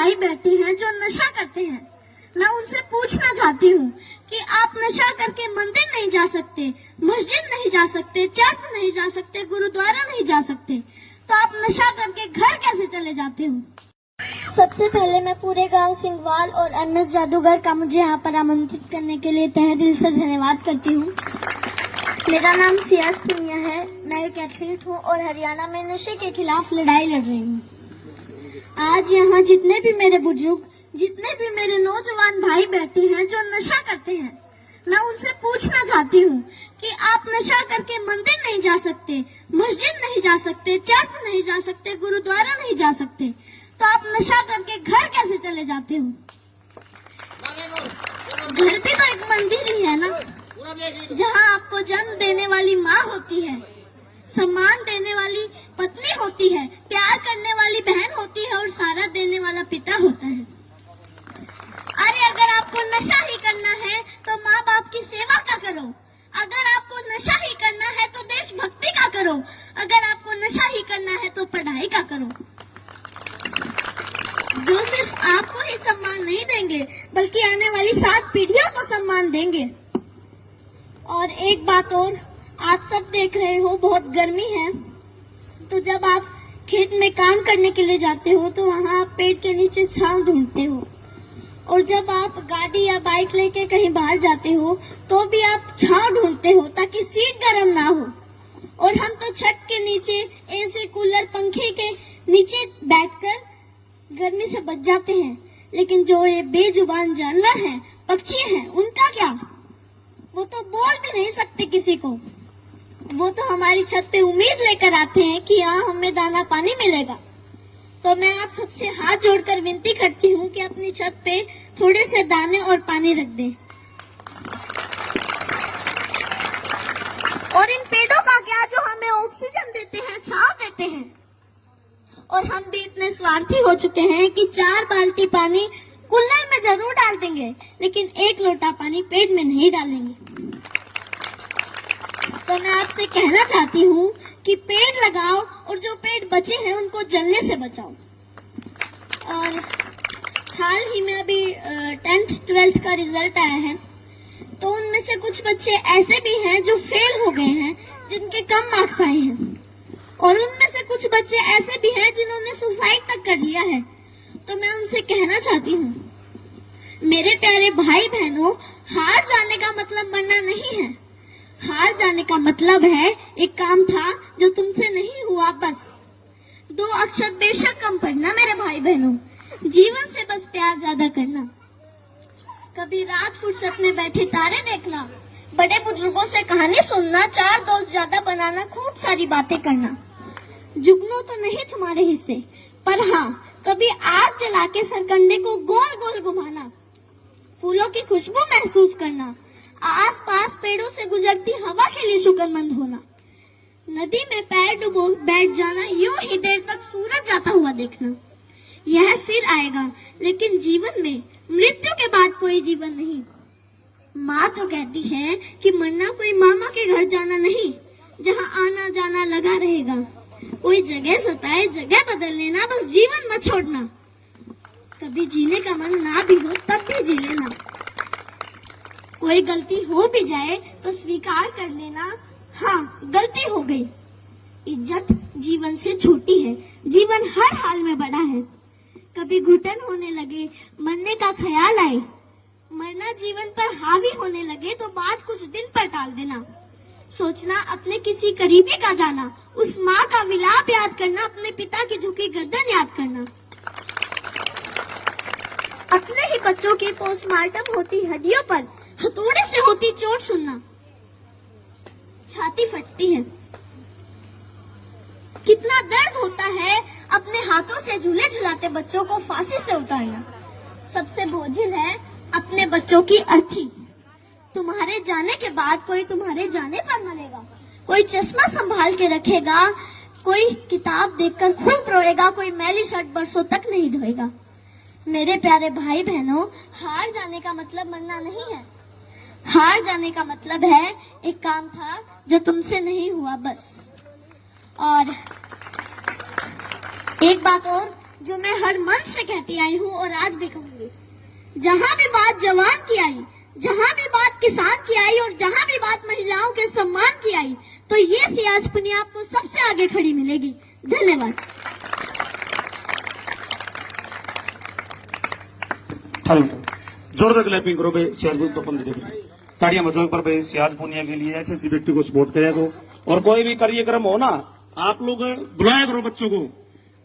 भाई बैठे हैं जो नशा करते हैं। मैं उनसे पूछना चाहती हूँ कि आप नशा करके मंदिर नहीं जा सकते, मस्जिद नहीं जा सकते, चर्च नहीं जा सकते, गुरुद्वारा नहीं जा सकते, तो आप नशा करके घर कैसे चले जाते हो? सबसे पहले मैं पूरे गांव सिंघवाल और MS जादूगर का मुझे यहाँ पर आमंत्रित करने के लिए तहे दिल से धन्यवाद करती हूँ। मेरा नाम सियाज पुनिया है, मैं एक एथलीट हूँ और हरियाणा में नशे के खिलाफ लड़ाई लड़ रही हूँ। आज यहाँ जितने भी मेरे बुजुर्ग, जितने भी मेरे नौजवान भाई बैठे हैं जो नशा करते हैं, मैं उनसे पूछना चाहती हूँ कि आप नशा करके मंदिर नहीं जा सकते, मस्जिद नहीं जा सकते, चर्च नहीं जा सकते, गुरुद्वारा नहीं जा सकते, तो आप नशा करके घर कैसे चले जाते हो? घर भी तो एक मंदिर ही है ना, जहाँ आपको जन्म देने वाली माँ होती है, सम्मान देने वाली पत्नी होती है, प्यार करने वाली बहन होती है और सारा देने वाला पिता होता है। अरे अगर आपको नशा ही करना है तो माँ बाप की सेवा का करो, अगर आपको नशा ही करना है तो देशभक्ति का करो, अगर आपको नशा ही करना है तो पढ़ाई का करो। जो सिर्फ आपको ही सम्मान नहीं देंगे बल्कि आने वाली 7 पीढ़ियों को सम्मान देंगे। और एक बात और, आप सब देख रहे हो बहुत गर्मी है, तो जब आप खेत में काम करने के लिए जाते हो तो वहाँ आप पेड़ के नीचे छांव ढूंढते हो, और जब आप गाड़ी या बाइक लेके कहीं बाहर जाते हो तो भी आप छांव ढूंढते हो ताकि सीट गर्म ना हो। और हम तो छत के नीचे एसी, कूलर, पंखे के नीचे बैठकर गर्मी से बच जाते हैं, लेकिन जो ये बेजुबान जानवर हैं, पक्षी हैं, उनका क्या? वो तो बोल भी नहीं सकते किसी को। वो तो हमारी छत पे उम्मीद लेकर आते हैं कि यहाँ हमें दाना पानी मिलेगा। तो मैं आप सबसे हाथ जोड़कर विनती करती हूँ कि अपनी छत पे थोड़े से दाने और पानी रख दें। और इन पेड़ों का क्या जो हमें ऑक्सीजन देते हैं, छांव देते हैं। और हम भी इतने स्वार्थी हो चुके हैं कि 4 बाल्टी पानी कूलर में जरूर डाल देंगे, लेकिन 1 लोटा पानी पेड़ में नहीं डालेंगे। तो मैं आपसे कहना चाहती हूँ कि पेड़ लगाओ और जो पेड़ बचे हैं उनको जलने से बचाओ। और हाल ही में अभी 10th 12th का रिजल्ट आया है, तो उनमें से कुछ बच्चे ऐसे भी हैं जो फेल हो गए हैं, जिनके कम मार्क्स आए हैं, और उनमें से कुछ बच्चे ऐसे भी हैं जिन्होंने सुसाइड तक कर लिया है। तो मैं उनसे कहना चाहती हूँ, मेरे प्यारे भाई बहनों, हार जाने का मतलब मरना नहीं है। हार जाने का मतलब है एक काम था जो तुमसे नहीं हुआ, बस 2 अक्षर बेशक कम पढ़ना मेरे भाई बहनों, जीवन से बस प्यार ज्यादा करना, कभी रात फुर्सत में बैठे तारे देखना, बड़े बुजुर्गों से कहानी सुनना, 4 दोस्त ज्यादा बनाना, खूब सारी बातें करना। जुगनू तो नहीं तुम्हारे हिस्से, पर हाँ कभी आग जला के सरकंडे को गोल गोल घुमाना, फूलों की खुशबू महसूस करना, आसपास पेड़ों से गुजरती हवा के लिए शुक्रमंद होना, नदी में पैर डुबो बैठ जाना, यूं ही देर तक सूरज जाता हुआ देखना। यह फिर आएगा, लेकिन जीवन में मृत्यु के बाद कोई जीवन नहीं। माँ तो कहती है कि मरना कोई मामा के घर जाना नहीं, जहाँ आना जाना लगा रहेगा। कोई जगह सताए जगह बदल लेना, बस जीवन मत छोड़ना। कभी जीने का मन ना भी हो तब भी जी लेना। कोई गलती हो भी जाए तो स्वीकार कर लेना, हाँ गलती हो गई। इज्जत जीवन से छोटी है, जीवन हर हाल में बड़ा है। कभी घुटन होने लगे, मरने का ख्याल आए, मरना जीवन पर हावी होने लगे तो बात कुछ दिन पर टाल देना। सोचना अपने किसी करीबी का जाना, उस माँ का विलाप याद करना, अपने पिता की झुकी गर्दन याद करना। अपने ही बच्चों की पोस्टमार्टम होती हड्डियों पर हथौड़े से होती चोट सुनना, छाती फटती है। कितना दर्द होता है अपने हाथों से झूले झुलाते बच्चों को फांसी से उतारना। सबसे बोझिल है अपने बच्चों की अर्थी। तुम्हारे जाने के बाद कोई तुम्हारे जाने पर मरेगा, कोई चश्मा संभाल के रखेगा, कोई किताब देखकर खूब रोएगा, कोई मैली शर्ट बरसों तक नहीं धोएगा। मेरे प्यारे भाई बहनों, हार जाने का मतलब मरना नहीं है। हार जाने का मतलब है एक काम था जो तुमसे नहीं हुआ, बस। और एक बात और, जो मैं हर मन से कहती आई हूँ और आज भी कहूंगी। जहाँ भी बात जवान की आई, जहाँ भी बात किसान की आई और जहाँ भी बात महिलाओं के सम्मान की आई, तो ये सियाज पुनिया आपको सबसे आगे खड़ी मिलेगी। धन्यवाद। जोरदार क्लैपिंग करो भाई सियाज को ताड़ियां बजाओ पर भाई सियाज पुनिया के लिए ऐसे व्यक्ति को सपोर्ट करेगा। और कोई भी कार्यक्रम हो ना, आप लोग बुलाया करो बच्चों को।